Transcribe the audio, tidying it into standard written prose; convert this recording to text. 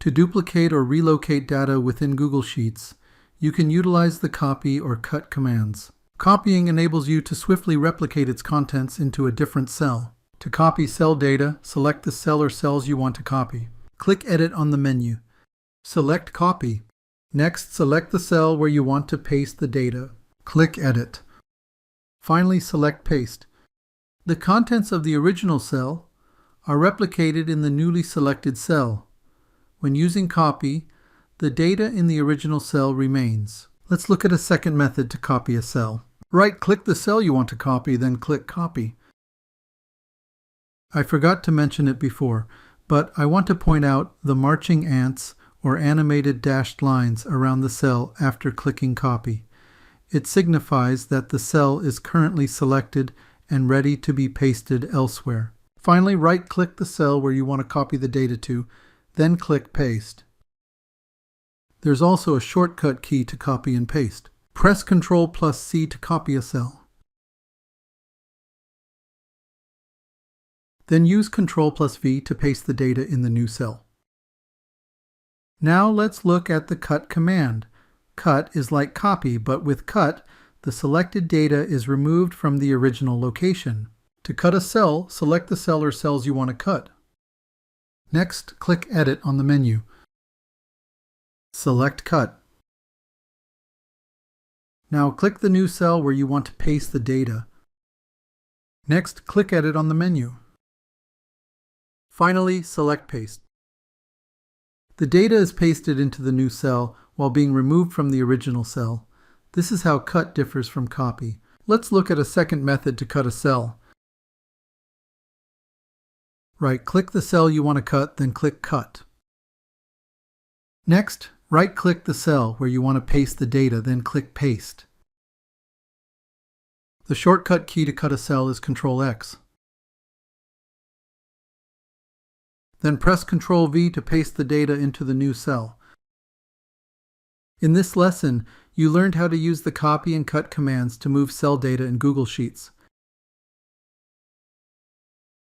To duplicate or relocate data within Google Sheets, you can utilize the copy or cut commands. Copying enables you to swiftly replicate its contents into a different cell. To copy cell data, select the cell or cells you want to copy. Click Edit on the menu. Select Copy. Next, select the cell where you want to paste the data. Click Edit. Finally, select Paste. The contents of the original cell are replicated in the newly selected cell. When using copy, the data in the original cell remains. Let's look at a second method to copy a cell. Right-click the cell you want to copy, then click Copy. I forgot to mention it before, but I want to point out the marching ants or animated dashed lines around the cell after clicking Copy. It signifies that the cell is currently selected and ready to be pasted elsewhere. Finally, right-click the cell where you want to copy the data to, then click Paste. There's also a shortcut key to copy and paste. Press Ctrl+C to copy a cell. Then use Ctrl+V to paste the data in the new cell. Now let's look at the cut command. Cut is like copy, but with cut, the selected data is removed from the original location. To cut a cell, select the cell or cells you want to cut. Next, click Edit on the menu. Select Cut. Now click the new cell where you want to paste the data. Next, click Edit on the menu. Finally, select Paste. The data is pasted into the new cell while being removed from the original cell. This is how cut differs from copy. Let's look at a second method to cut a cell. Right-click the cell you want to cut, then click Cut. Next, right-click the cell where you want to paste the data, then click Paste. The shortcut key to cut a cell is Ctrl+X. Then press Ctrl+V to paste the data into the new cell. In this lesson, you learned how to use the copy and cut commands to move cell data in Google Sheets.